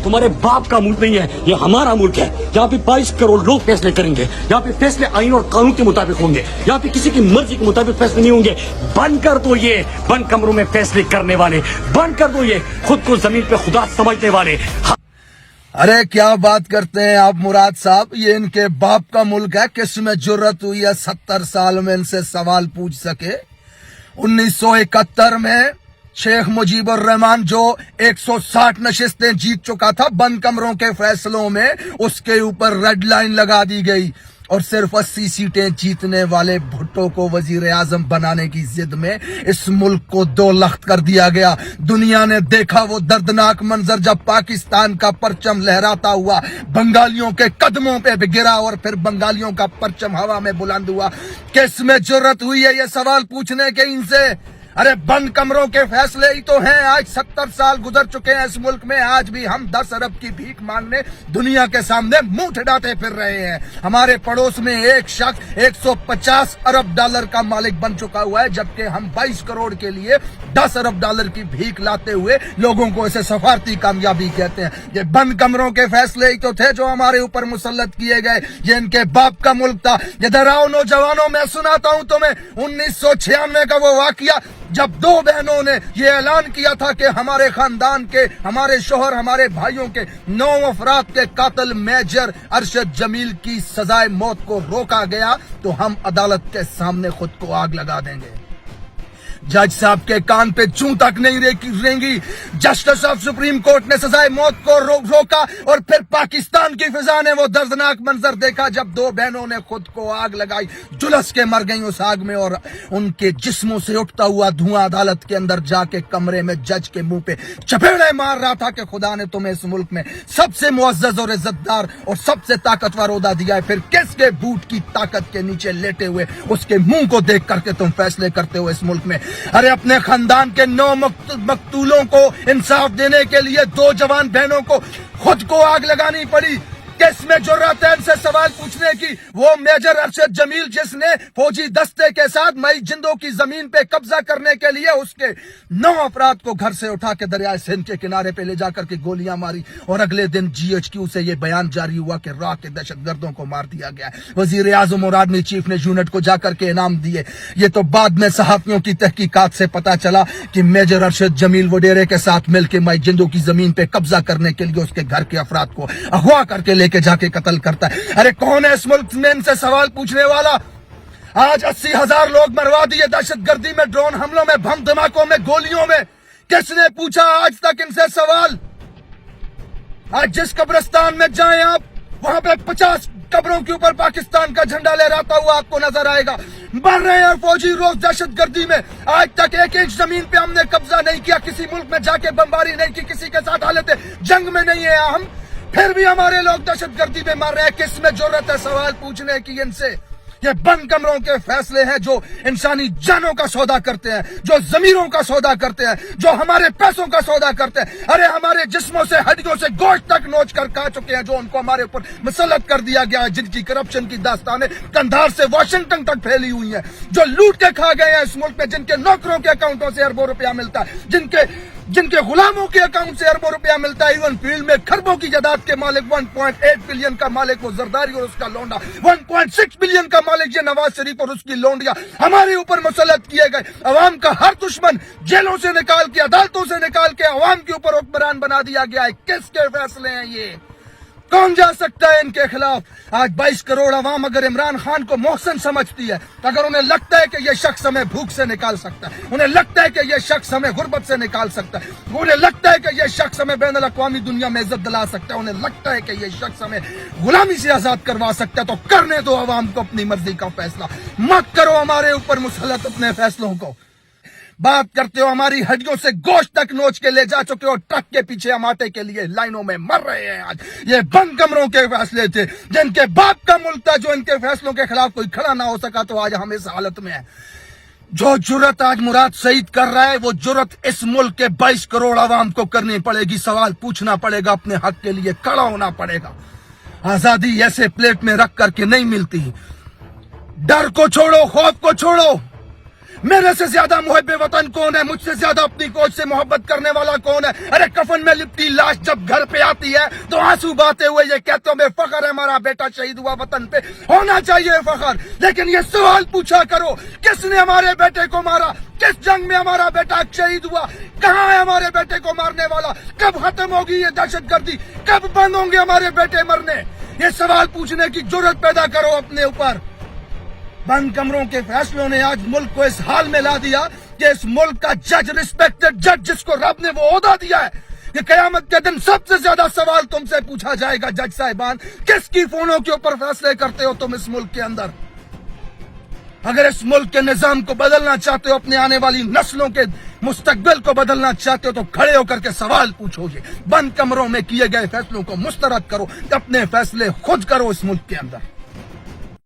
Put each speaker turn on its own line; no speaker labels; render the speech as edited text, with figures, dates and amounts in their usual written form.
तुम्हारे बाप का मुल्क नहीं है, ये हमारा मुल्क है। यहाँ पे 22 करोड़ लोग फैसले करेंगे। यहाँ पे फैसले आईन और कानून के मुताबिक होंगे। यहाँ पे किसी की मर्जी के मुताबिक फैसले नहीं होंगे। बंद कर दो ये बंद कमरों में फैसले करने वाले, बंद कर दो ये खुद को जमीन पे खुदा समझने वाले।
अरे क्या बात करते हैं आप मुराद साहब, ये इनके बाप का मुल्क है, किस में जुर्रत हुई है 70 साल में इनसे सवाल पूछ सके। 1971 में शेख मुजीबुर रहमान जो 160 नशिस्तें जीत चुका था बंद कमरों के फैसलों में, उसके ऊपर रेड लाइन लगा दी गई और सिर्फ 80 सीटें जीतने वाले भुट्टो को वजीर आजम बनाने की जिद में इस मुल्क को 2 लख्त कर दिया गया। दुनिया ने देखा वो दर्दनाक मंजर जब पाकिस्तान का परचम लहराता हुआ बंगालियों के कदमों पे गिरा और फिर बंगालियों का परचम हवा में बुलंद हुआ। किस में जुर्रत हुई है ये सवाल पूछने के इनसे? अरे बंद कमरों के फैसले ही तो हैं। आज 70 साल गुजर चुके हैं इस मुल्क में, आज भी हम 10 अरब की भीख मांगने दुनिया के सामने मुंह ठिठाते फिर रहे हैं। हमारे पड़ोस में एक शख्स 150 अरब डॉलर का मालिक बन चुका हुआ है, जबकि हम 22 करोड़ के लिए 10 अरब डॉलर की भीख लाते हुए लोगों को इसे सफारती कामयाबी कहते हैं। ये बंद कमरों के फैसले ही तो थे जो हमारे ऊपर मुसल्लत किए गए। ये इनके बाप का मुल्क था। इधर आओ नौजवानों, मैं सुनाता हूं तुम्हें 1996 का वो वाकया जब 2 बहनों ने ये ऐलान किया था कि हमारे खानदान के, हमारे शोहर, हमारे भाइयों के 9 अफराद के कातिल मेजर अरशद जमील की सजाए मौत को रोका गया तो हम अदालत के सामने खुद को आग लगा देंगे। जज साहब के कान पे जूं तक नहीं रेंगी। जस्टिस ऑफ सुप्रीम कोर्ट ने सजाए मौत को रोका और फिर पाकिस्तान की फिजा ने वो दर्दनाक मंजर देखा जब 2 बहनों ने खुद को आग लगाई, झुलस के मर गई उस आग में और उनके जिस्मों से उठता हुआ धुआं अदालत के अंदर जाके कमरे में जज के मुंह पे चपेड़े मार रहा था कि खुदा ने तुम्हें इस मुल्क में सबसे मुअज्जज और इज्जतदार और सबसे ताकतवर ओहदा दिया है, फिर किसके बूट की ताकत के नीचे लेटे हुए उसके मुंह को देख करके तुम फैसले करते हो इस मुल्क में। अरे अपने खानदान के 9 मकतूलों को इंसाफ देने के लिए 2 जवान बहनों को खुद को आग लगानी पड़ी। किस में जुर्रत है इनसे सवाल पूछने की? वो मेजर अरशद जमील जिसने फौजी दस्ते के साथ मई जिंदों की जमीन पे कब्जा करने के लिए उसके 9 अफराद को घर से उठा के दरिया सिंध के किनारे पे ले जाकर के गोलियां मारी और अगले दिन GHQ से ये बयान जारी हुआ कि राह के दहशतगर्दों को मार दिया गया। वजीर आजम और आर्मी चीफ ने यूनिट को जाकर के इनाम दिए। ये तो बाद में सहाफियों की तहकीकात से पता चला कि मेजर अरशद जमील वडेरे के साथ मिलकर मई जिंदों की जमीन पे कब्जा करने के लिए उसके घर के अफराद को अगवा करके लेके जाके कत्ल करता है। अरे कौन है इस मुल्क में इनसे सवाल पूछने वाला? आज 80,000 लोग मरवा दिए दहशतगर्दी में, ड्रोन हमलों में, बम धमाकों में, गोलियों में। किसने पूछा आज तक इनसे सवाल? आज जिस कब्रिस्तान में जाएं आप, वहां पे 50 कब्रों के ऊपर पाकिस्तान का झंडा लहराता हुआ आपको नजर आएगा। मर रहे हैं फौजी रोज दहशतगर्दी में। आज तक 1 इंच जमीन पे हमने कब्जा नहीं किया, किसी मुल्क में जाके बमबारी नहीं की, किसी के साथ हालत जंग में नहीं है हम, फिर भी हमारे लोग दहशतगर्दी में मर रहे हैं। किस में जरूरत है सवाल पूछने की इनसे? ये बंद कमरों के फैसले हैं जो इंसानी जानों का सौदा करते हैं, जो जमीरों का सौदा करते हैं, जो हमारे पैसों का सौदा करते हैं। अरे हमारे जिस्मों से, हड्डियों से गोश्त तक नोच कर खा चुके हैं, जो उनको हमारे ऊपर मुसल्लत कर दिया गया है, जिनकी करप्शन की दास्तानें कंधार से वाशिंगटन तक फैली हुई हैं, जो लूट के खा गए हैं इस मुल्क में, जिनके नौकरों के अकाउंटों से अरबों रुपया मिलता है, जिनके गुलामों के अकाउंट से अरबों रुपया मिलता है। इवन फील्ड में खरबों की जायदाद के मालिक, 1.8 बिलियन का मालिक वो जरदारी और उसका लौंडा, 1.6 बिलियन का मालिक ये नवाज शरीफ और उसकी लौंडिया हमारे ऊपर मुसल्लत किए गए। अवाम का हर दुश्मन जेलों से निकाल के, अदालतों से निकाल के अवाम के ऊपर हुक्मरान बना दिया गया है। किसके फैसले हैं ये? कौन जा सकता है इनके खिलाफ? आज 22 करोड़ अवाम अगर इमरान खान को मोहसिन समझती है, अगर उन्हें लगता है कि यह शख्स हमें भूख से निकाल सकता है, उन्हें लगता है कि यह शख्स हमें गुर्बत से निकाल सकता है, उन्हें लगता है कि यह शख्स हमें बैन अल-अक़वामी दुनिया में इज्जत दिला सकता है, उन्हें लगता है कि यह शख्स हमें गुलामी से आजाद करवा सकता है, तो करने दो अवाम को अपनी मर्जी का फैसला। मत करो हमारे ऊपर मुसल्लत अपने फैसलों को। बात करते हो हमारी हड्डियों से गोश्त तक नोच के ले जा चुके हो, ट्रक के पीछे हम आटे के लिए लाइनों में मर रहे हैं। आज ये बंद कमरों के फैसले थे, जिनके बाप का मुल्क था, जो इनके फैसलों के खिलाफ कोई खड़ा ना हो सका, तो आज हम इस हालत में है। जो जुर्रत आज मुराद सईद कर रहा है, वो जुर्रत इस मुल्क के 22 करोड़ आवाम को करनी पड़ेगी। सवाल पूछना पड़ेगा, अपने हक के लिए खड़ा होना पड़ेगा। आजादी ऐसे प्लेट में रख करके नहीं मिलती। डर को छोड़ो, खौफ को छोड़ो, میرے سے زیادہ محب وطن کون ہے؟ مجھ سے زیادہ اپنی کوچ سے محبت کرنے والا کون ہے؟ ارے کفن میں لپٹی لاش جب گھر پہ آتی ہے تو آنسو بہاتے ہوئے یہ کہتے ہو میں فخر ہے ہمارا بیٹا شہید ہوا، وطن پہ ہونا چاہیے فخر، لیکن یہ سوال پوچھا کرو کس نے ہمارے بیٹے کو مارا؟ کس جنگ میں ہمارا بیٹا شہید ہوا؟ کہاں ہے ہمارے بیٹے کو مارنے والا؟ کب ختم ہوگی یہ دہشت گردی؟ کب بند ہوں گے ہمارے بیٹے مرنے؟ یہ سوال پوچھنے کی جرت پیدا کرو اپنے اوپر۔ بند کمروں کے فیصلوں نے آج ملک کو اس حال میں لا دیا کہ اس ملک کا جج، ریسپیکٹڈ جج جس کو رب نے وہ عہدہ دیا ہے، کہ قیامت کے دن سب سے زیادہ سوال تم سے پوچھا جائے گا جج صاحبان، کس کی فونوں کے اوپر فیصلے کرتے ہو تم اس ملک کے اندر؟ اگر اس ملک کے نظام کو بدلنا چاہتے ہو، اپنے آنے والی نسلوں کے مستقبل کو بدلنا چاہتے ہو، تو کھڑے ہو کر کے سوال پوچھو گے۔ بند کمروں میں کیے گئے فیصلوں کو مسترد کرو، اپنے فیصلے خود کرو اس ملک کے اندر۔